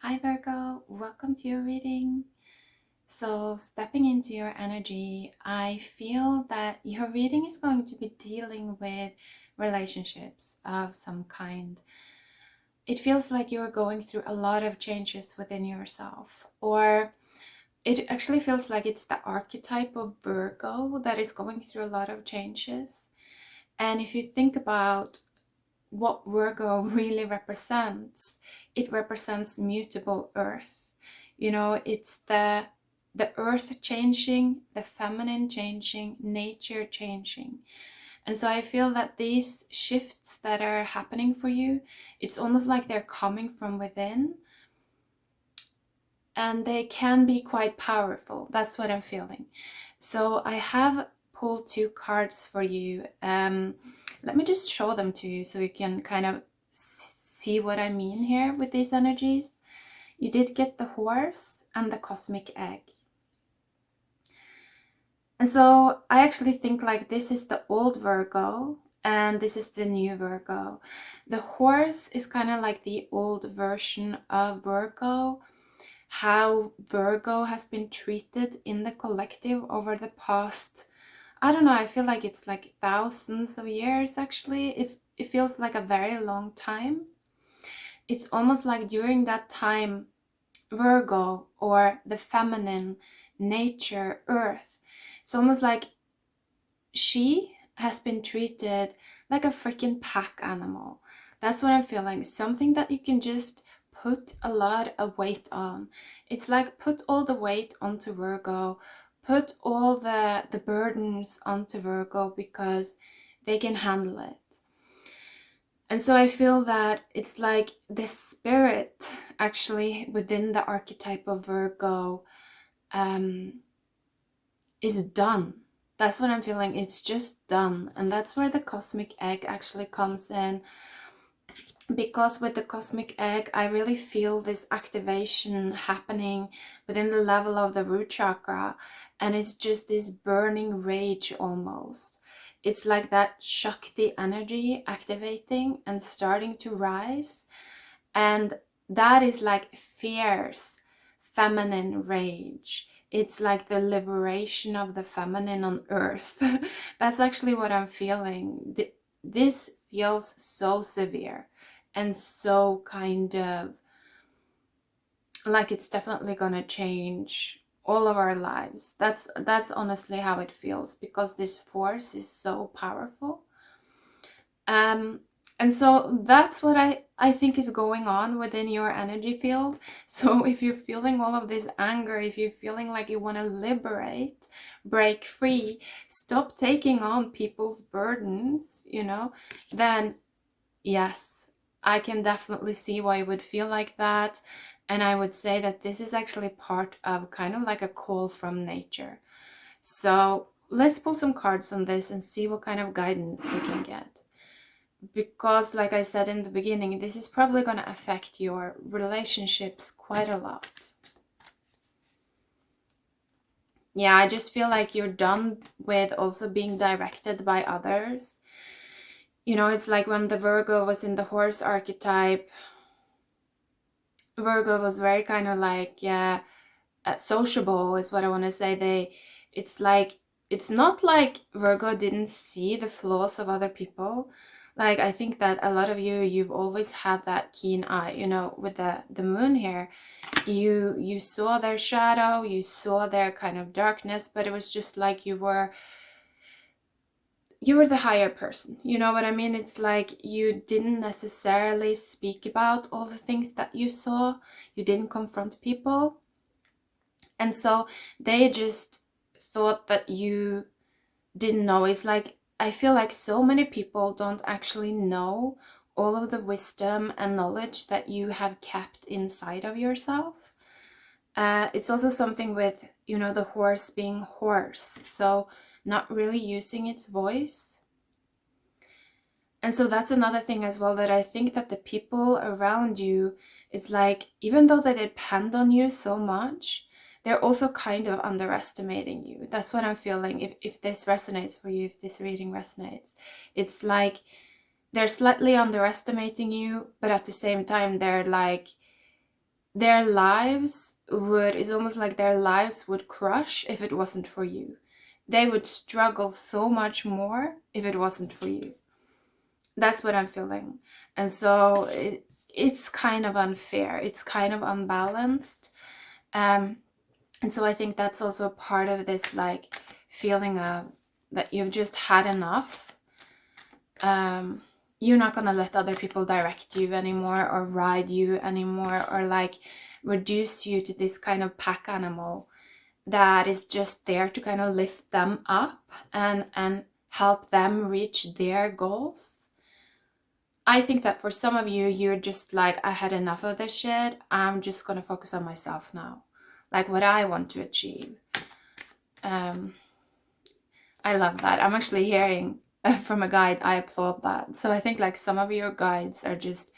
Hi Virgo, welcome to your reading. So, stepping into your energy, I feel that your reading is going to be dealing with relationships of some kind. It feels like you're going through a lot of changes within yourself, or it actually feels like it's the archetype of Virgo that is going through a lot of changes. And if you think about what Virgo really represents, it represents mutable earth. It's the earth changing, the feminine changing, nature changing. And so I feel that these shifts that are happening for you, it's almost like they're coming from within, and they can be quite powerful. That's what I'm feeling. So I have pulled two cards for you. Let me just show them to you so you can kind of see what I mean here with these energies. You did get the horse and the cosmic egg. And so I actually think like this is the old Virgo and this is the new Virgo. The horse is kind of like the old version of Virgo, how Virgo has been treated in the collective over the past, I don't know, I feel like it's like thousands of years actually. It feels like a very long time. It's almost like during that time, Virgo, or the feminine, nature, earth, it's almost like she has been treated like a freaking pack animal. That's what I'm feeling. Something that you can just put a lot of weight on. It's like put all the weight onto Virgo, put all the burdens onto Virgo because they can handle it. And so I feel that it's like the spirit actually within the archetype of Virgo is done. That's what I'm feeling. It's just done. And that's where the cosmic egg actually comes in. Because with the cosmic egg, I really feel this activation happening within the level of the root chakra. And it's just this burning rage almost. It's like that Shakti energy activating and starting to rise. And that is like fierce feminine rage. It's like the liberation of the feminine on earth. That's actually what I'm feeling. This feels so severe and so kind of like it's definitely gonna change all of our lives. That's honestly how it feels, because this force is so powerful. And so that's what I think is going on within your energy field. So if you're feeling all of this anger, if you're feeling like you want to liberate, break free, stop taking on people's burdens, then yes, I can definitely see why you would feel like that. And I would say that this is actually part of kind of like a call from nature. So let's pull some cards on this and see what kind of guidance we can get. Because like I said in the beginning, this is probably going to affect your relationships quite a lot. Yeah, I just feel like you're done with also being directed by others. It's like when the Virgo was in the horse archetype, Virgo was very kind of like, yeah, sociable is what I want to say. It's not like Virgo didn't see the flaws of other people. Like, I think that a lot of you've always had that keen eye, with the moon here. You saw their shadow, you saw their kind of darkness, but it was just like you were the higher person. You know what I mean? It's like you didn't necessarily speak about all the things that you saw. You didn't confront people. And so they just thought that you didn't know. It's like, I feel like so many people don't actually know all of the wisdom and knowledge that you have kept inside of yourself. It's also something with, the horse being hoarse. So not really using its voice. And so that's another thing as well, that I think that the people around you, it's like, even though they depend on you so much, they're also kind of underestimating you. That's what I'm feeling. If this resonates for you, if this reading resonates, it's like they're slightly underestimating you, but at the same time, they're like their lives would, it's almost like their lives would crush if it wasn't for you. They would struggle so much more if it wasn't for you. That's what I'm feeling. And so it's kind of unfair. It's kind of unbalanced. And so I think that's also a part of this, like, feeling of that you've just had enough. You're not gonna let other people direct you anymore, or ride you anymore, or like reduce you to this kind of pack animal that is just there to kind of lift them up and help them reach their goals. I think that for some of you, you're just like, I had enough of this shit. I'm just gonna focus on myself now, like what I want to achieve. I love that. I'm actually hearing from a guide. I applaud that. So I think like some of your guides are just,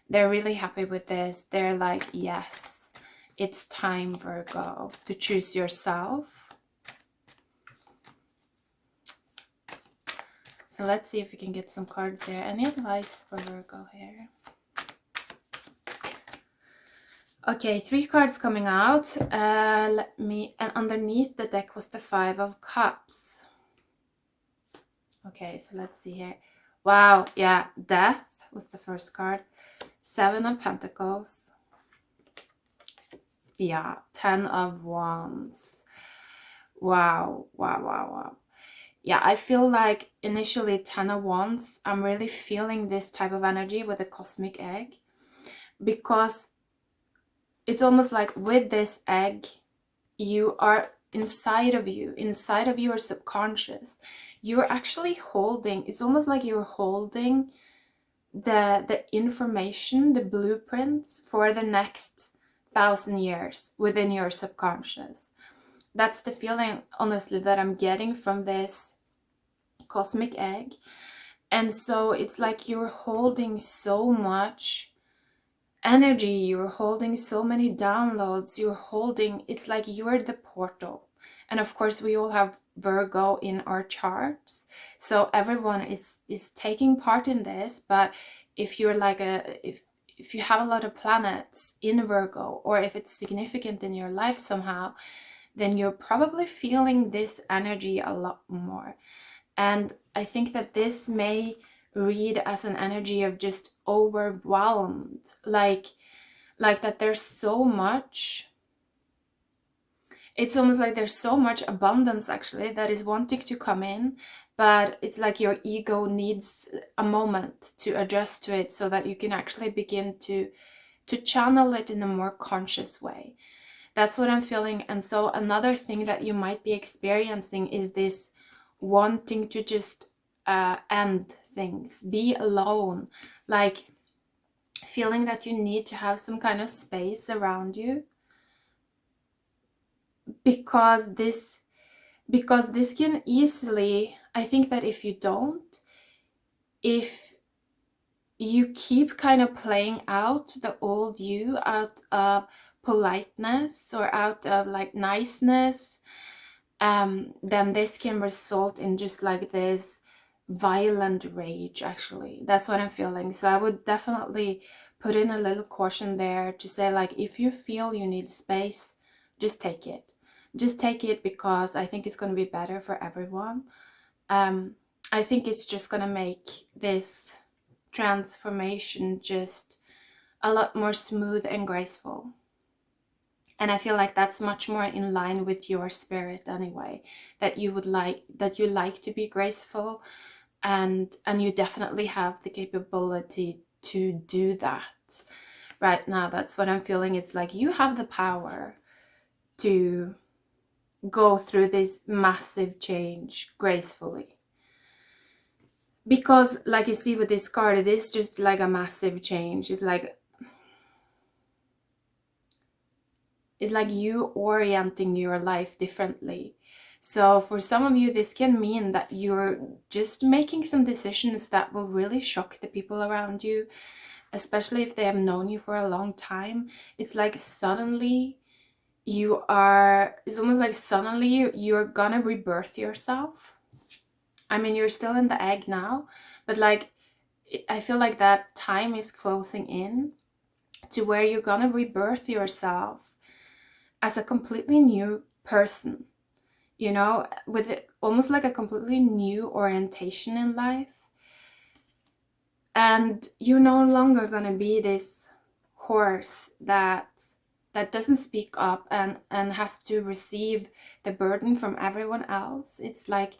they're really happy with this. They're like, yes, it's time, Virgo, to choose yourself. So let's see if we can get some cards here. Any advice for Virgo here? Okay, 3 cards coming out. And underneath the deck was the 5 of Cups. Okay, so let's see here. Wow, yeah, Death was the first card. 7 of Pentacles. Yeah, 10 of Wands. Wow, wow, wow, wow. Yeah, I feel like initially 10 of Wands, I'm really feeling this type of energy with the cosmic egg, because it's almost like with this egg, you are inside of your subconscious, you're actually holding, it's almost like you're holding the information, the blueprints for the next 1,000 years within your subconscious. That's the feeling, honestly, that I'm getting from this cosmic egg. And so it's like you're holding so much energy, you're holding so many downloads, you're holding, it's like you're the portal. And of course we all have Virgo in our charts, so everyone is taking part in this. But if you're like if you have a lot of planets in Virgo, or if it's significant in your life somehow, then you're probably feeling this energy a lot more. And I think that this may read as an energy of just overwhelmed, like that there's so much, it's almost like there's so much abundance actually that is wanting to come in, but it's like your ego needs a moment to adjust to it so that you can actually begin to channel it in a more conscious way. That's what I'm feeling. And so another thing that you might be experiencing is this wanting to just end things, be alone, like feeling that you need to have some kind of space around you, because this can easily, I think that if you don't, if you keep kind of playing out the old you out of politeness or out of like niceness, then this can result in just like this violent rage. Actually, that's what I'm feeling. So I would definitely put in a little caution there to say, like, if you feel you need space, just take it. Just take it, because I think it's going to be better for everyone. I think it's just going to make this transformation just a lot more smooth and graceful. And I feel like that's much more in line with your spirit anyway, that you like to be graceful, and you definitely have the capability to do that right now. That's what I'm feeling. It's like you have the power to go through this massive change gracefully, because like you see with this card, it is just like a massive change. It's like you orienting your life differently. So for some of you, this can mean that you're just making some decisions that will really shock the people around you, especially if they have known you for a long time. It's like suddenly it's almost like suddenly you're gonna rebirth yourself. I mean, you're still in the egg now, but like I feel like that time is closing in. to where you're gonna rebirth yourself as a completely new person, you know, with almost like a completely new orientation in life. And you're no longer gonna be this horse that doesn't speak up and has to receive the burden from everyone else. It's like,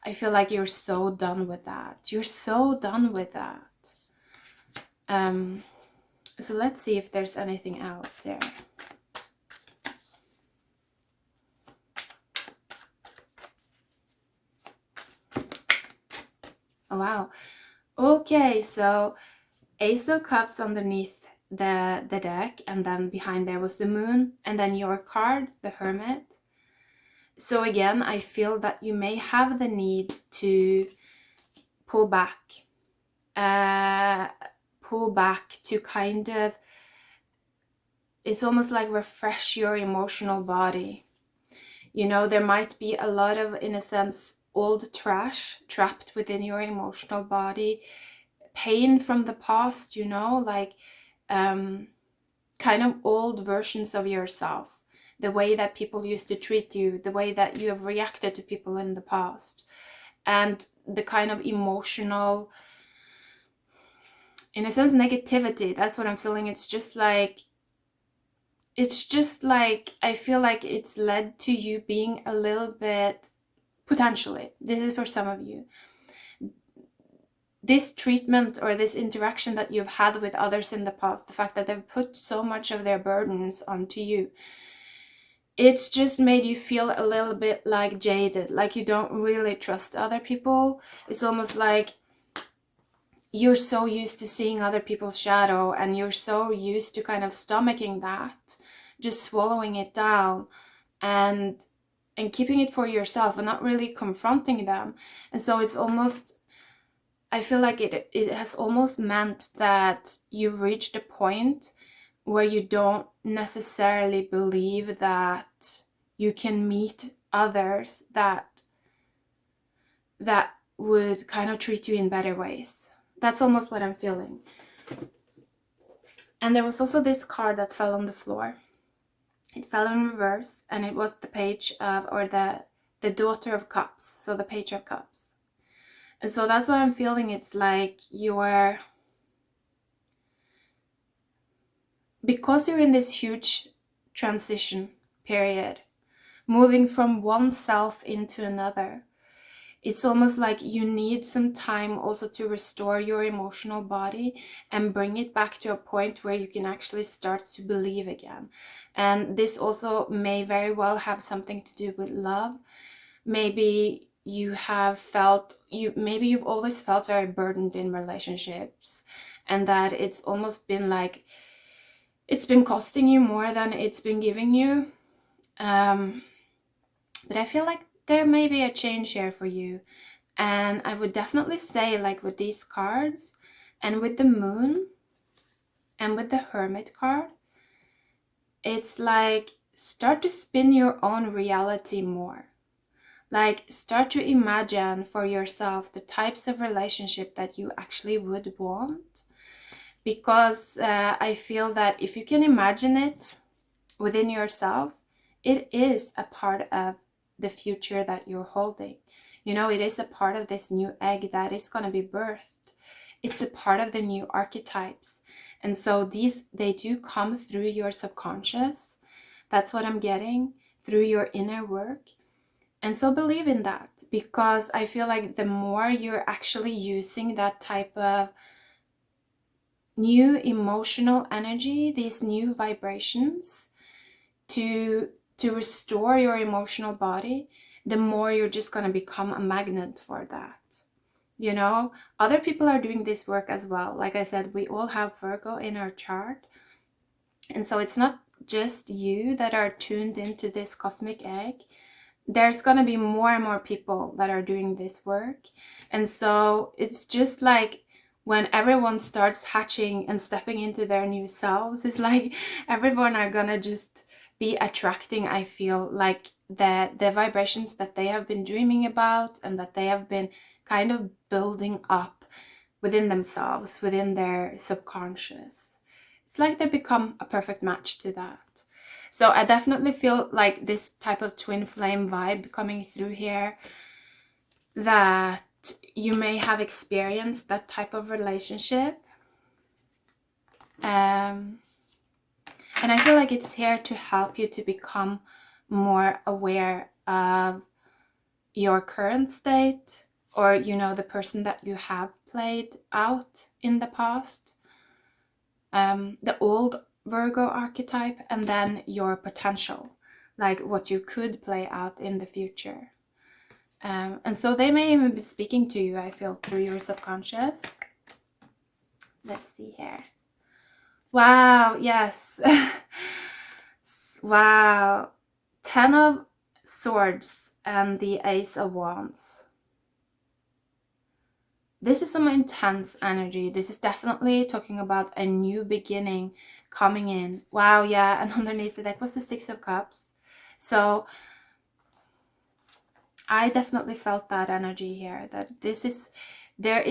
I feel like you're so done with that. You're so done with that. So let's see if there's anything else there. Oh, wow. Okay, so Ace of Cups underneath the deck, and then behind there was the Moon, and then your card, the Hermit. So again, I feel that you may have the need to pull back to kind of, it's almost like refresh your emotional body. You know, there might be a lot of, in a sense, old trash trapped within your emotional body, pain from the past, you know, like kind of old versions of yourself, the way that people used to treat you, the way that you have reacted to people in the past, and the kind of emotional, in a sense, negativity. That's what I'm feeling. It's just like I feel like it's led to you being a little bit, potentially, this is for some of you, this treatment or this interaction that you've had with others in the past, the fact that they've put so much of their burdens onto you, it's just made you feel a little bit like jaded, like you don't really trust other people. It's almost like you're so used to seeing other people's shadow, and you're so used to kind of stomaching that, just swallowing it down and keeping it for yourself and not really confronting them. And so it's almost, I feel like it has almost meant that you've reached a point where you don't necessarily believe that you can meet others that would kind of treat you in better ways. That's almost what I'm feeling. And there was also this card that fell on the floor. It fell in reverse, and it was the Page of, or the Daughter of Cups, so the Page of Cups. And so that's what I'm feeling. It's like because you're in this huge transition period, moving from one self into another, it's almost like you need some time also to restore your emotional body and bring it back to a point where you can actually start to believe again. And this also may very well have something to do with love. Maybe you have felt, maybe you've always felt very burdened in relationships, and that it's almost been like it's been costing you more than it's been giving you. But I feel like there may be a change here for you. And I would definitely say, like with these cards and with the Moon and with the Hermit card, it's like start to spin your own reality more. Like start to imagine for yourself the types of relationship that you actually would want. Because I feel that if you can imagine it within yourself, it is a part of the future that you're holding. You know, it is a part of this new egg that is going to be birthed. It's a part of the new archetypes. And so they do come through your subconscious. That's what I'm getting, through your inner work. And so believe in that, because I feel like the more you're actually using that type of new emotional energy, these new vibrations to restore your emotional body, the more you're just going to become a magnet for that. You know, other people are doing this work as well. Like I said, we all have Virgo in our chart. And so it's not just you that are tuned into this cosmic egg. There's going to be more and more people that are doing this work. And so it's just like when everyone starts hatching and stepping into their new selves, it's like everyone are going to just be attracting, I feel, like the vibrations that they have been dreaming about and that they have been kind of building up within themselves, within their subconscious. It's like they become a perfect match to that. So I definitely feel like this type of twin flame vibe coming through here, that you may have experienced that type of relationship. And I feel like it's here to help you to become more aware of your current state, or, you know, the person that you have played out in the past, the old Virgo archetype, and then your potential, like what you could play out in the future. And so they may even be speaking to you, I feel, through your subconscious. Let's see here. Wow, yes. Wow. 10 of Swords and the Ace of Wands. This is some intense energy. This is definitely talking about a new beginning coming in. Wow, yeah. And underneath the deck was the Six of Cups. So I definitely felt that energy here, that this is, there,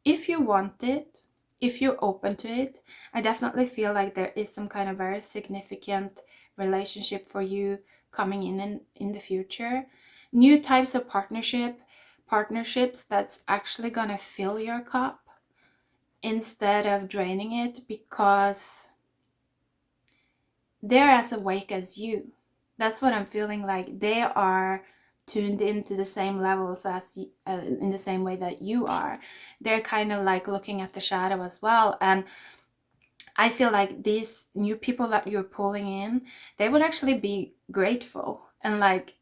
if you want it, if you're open to it, I definitely feel like there is some kind of very significant relationship for you coming in the future. New types of partnerships that's actually gonna fill your cup instead of draining it, because they're as awake as you. That's what I'm feeling like. They are tuned into the same levels as you, in the same way that you are. They're kind of like looking at the shadow as well. And I feel like these new people that you're pulling in, they would actually be grateful and like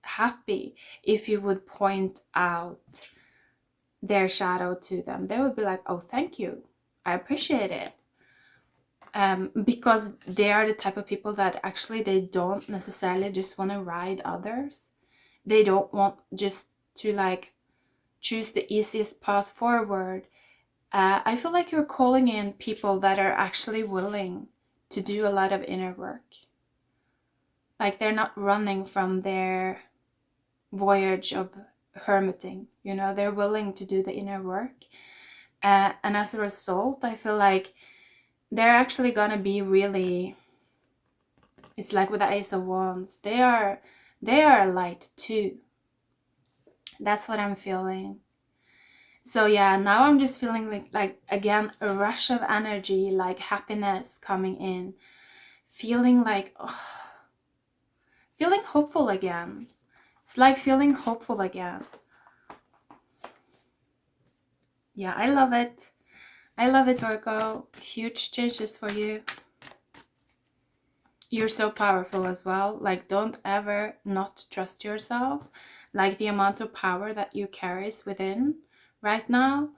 happy if you would point out their shadow to them. They would be like, oh, thank you, I appreciate it. Because they are the type of people that actually, they don't necessarily just want to ride others. They don't want just to like choose the easiest path forward. I feel like you're calling in people that are actually willing to do a lot of inner work. Like they're not running from their voyage of hermiting, you know, they're willing to do the inner work. And as a result, I feel like they're actually gonna be really, it's like with the Ace of Wands, they are light too. That's what I'm feeling. So yeah, now I'm just feeling like again, a rush of energy, like happiness coming in, feeling like, oh, feeling hopeful again. It's like feeling hopeful again. Yeah, I love it. I love it, Virgo. Huge changes for you. You're so powerful as well. Like, don't ever not trust yourself. Like the amount of power that you carry within right now.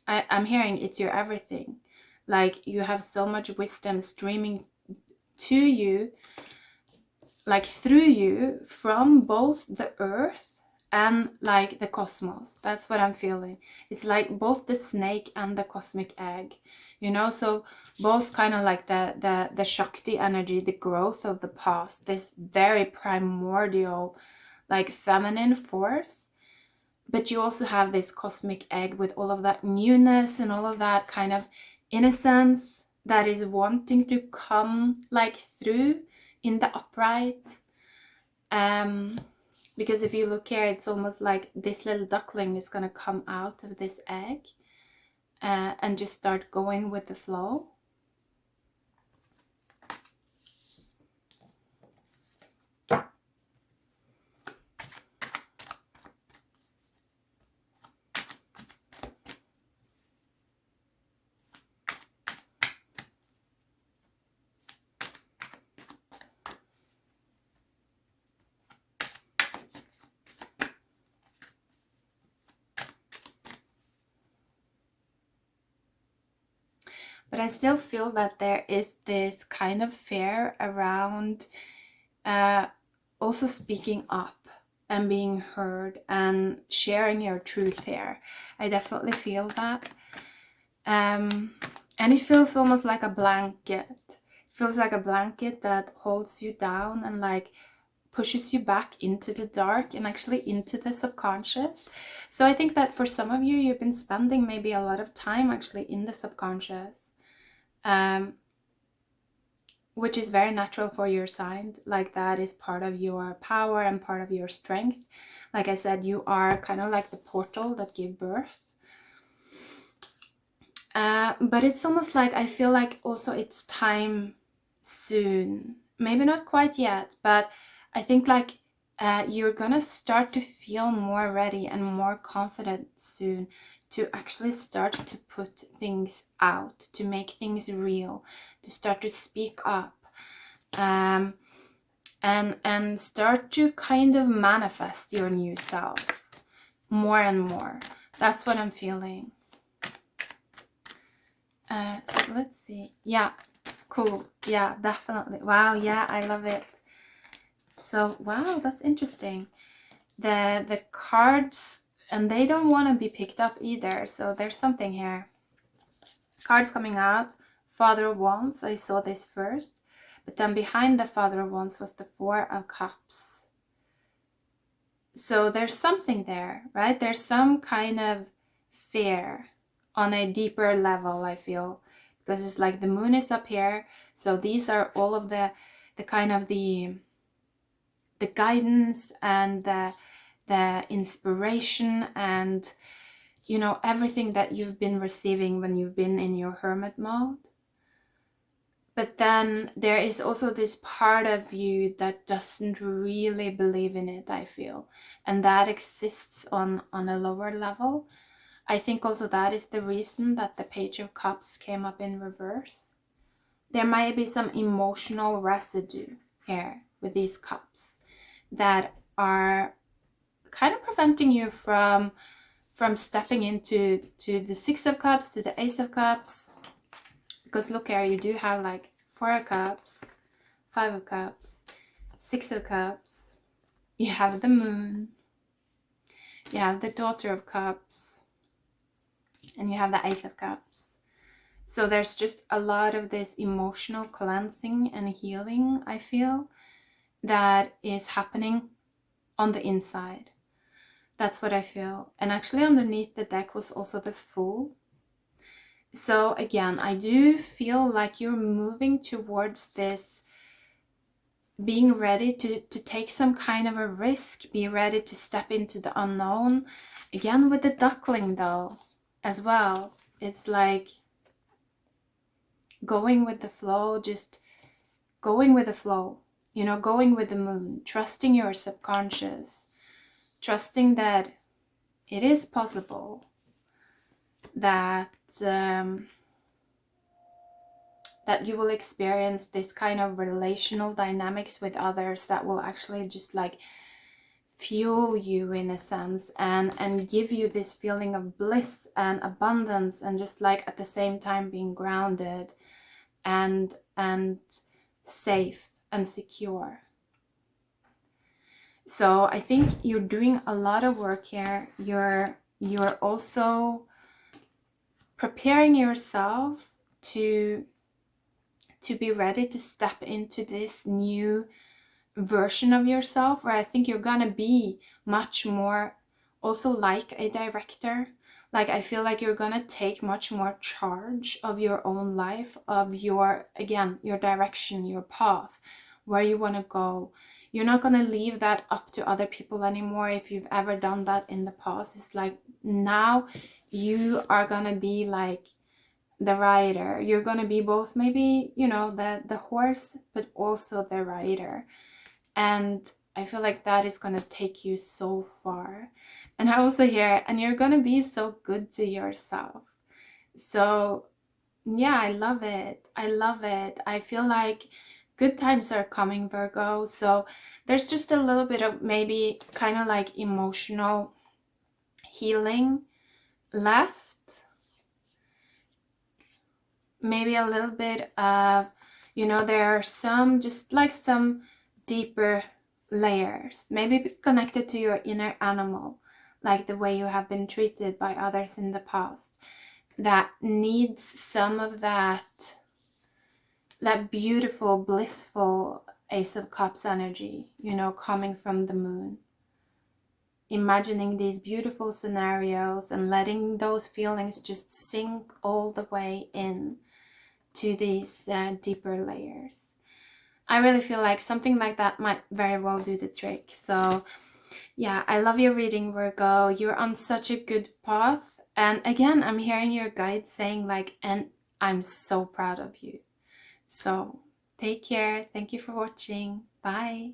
I'm hearing it's your everything. Like you have so much wisdom streaming to you, like through you, from both the earth and like the cosmos. That's what I'm feeling. It's like both the snake and the cosmic egg, you know. So both kind of like the Shakti energy, the growth of the past, this very primordial like feminine force, but you also have this cosmic egg with all of that newness and all of that kind of innocence that is wanting to come like through in the upright. Because if you look here, it's almost like this little duckling is going to come out of this egg and just start going with the flow. But I still feel that there is this kind of fear around also speaking up and being heard and sharing your truth here. I definitely feel that. And it feels almost like a blanket. It feels like a blanket that holds you down and like pushes you back into the dark and actually into the subconscious. So I think that for some of you, you've been spending maybe a lot of time actually in the subconscious, which is very natural for your sign. Like that is part of your power and part of your strength. Like I said, you are kind of like the portal that give birth. But it's almost like I feel like also it's time soon. Maybe not quite yet, but I think like you're gonna start to feel more ready and more confident soon to actually start to put things out, to make things real, to start to speak up, and start to kind of manifest your new self more and more. That's what I'm feeling. So let's see. Yeah, cool. Yeah, definitely. Wow, yeah, I love it. So wow, that's interesting. The cards, and they don't want to be picked up either, so there's something here. Cards coming out. Father of Wands, I saw this first, but then behind the Father of Wands was the Four of Cups. So there's something there, right? There's some kind of fear on a deeper level, I feel, because it's like the moon is up here. So these are all of the kind of the guidance and the inspiration and, you know, everything that you've been receiving when you've been in your hermit mode. But then there is also this part of you that doesn't really believe in it, I feel. And that exists on a lower level. I think also that is the reason that the Page of Cups came up in reverse. There might be some emotional residue here with these cups that are kind of preventing you from stepping into the Six of Cups, to the Ace of Cups. Because look here, you do have like Four of Cups, Five of Cups, Six of Cups. You have the Moon. You have the Daughter of Cups. And you have the Ace of Cups. So there's just a lot of this emotional cleansing and healing, I feel, that is happening on the inside. That's what I feel. And actually underneath the deck was also the Fool. So again, I do feel like you're moving towards this being ready to take some kind of a risk, be ready to step into the unknown. Again, with the duckling though, as well. It's like going with the flow, just going with the flow, you know, going with the moon, trusting your subconscious, trusting that it is possible, that that you will experience this kind of relational dynamics with others that will actually just like fuel you in a sense and give you this feeling of bliss and abundance, and just like at the same time being grounded and safe and secure. So I think you're doing a lot of work here. You're also preparing yourself to be ready to step into this new version of yourself, where I think you're gonna be much more also like a director. Like I feel like you're gonna take much more charge of your own life, of your, again, your direction, your path, where you want to go. You're not gonna leave that up to other people anymore. If you've ever done that in the past, it's like now you are gonna be like the rider. You're gonna be both, maybe, you know, the horse, but also the rider. And I feel like that is gonna take you so far. And I also hear, and you're gonna be so good to yourself. So yeah, I love it. I love it. I feel like good times are coming, Virgo. So there's just a little bit of maybe kind of like emotional healing left. Maybe a little bit of, you know, there are some, just like some deeper layers, maybe connected to your inner animal, like the way you have been treated by others in the past, that needs some of that beautiful, blissful Ace of Cups energy, you know, coming from the moon. Imagining these beautiful scenarios and letting those feelings just sink all the way in to these deeper layers. I really feel like something like that might very well do the trick. So yeah, I love your reading, Virgo. You're on such a good path. And again, I'm hearing your guides saying like, and I'm so proud of you. So take care. Thank you for watching. Bye.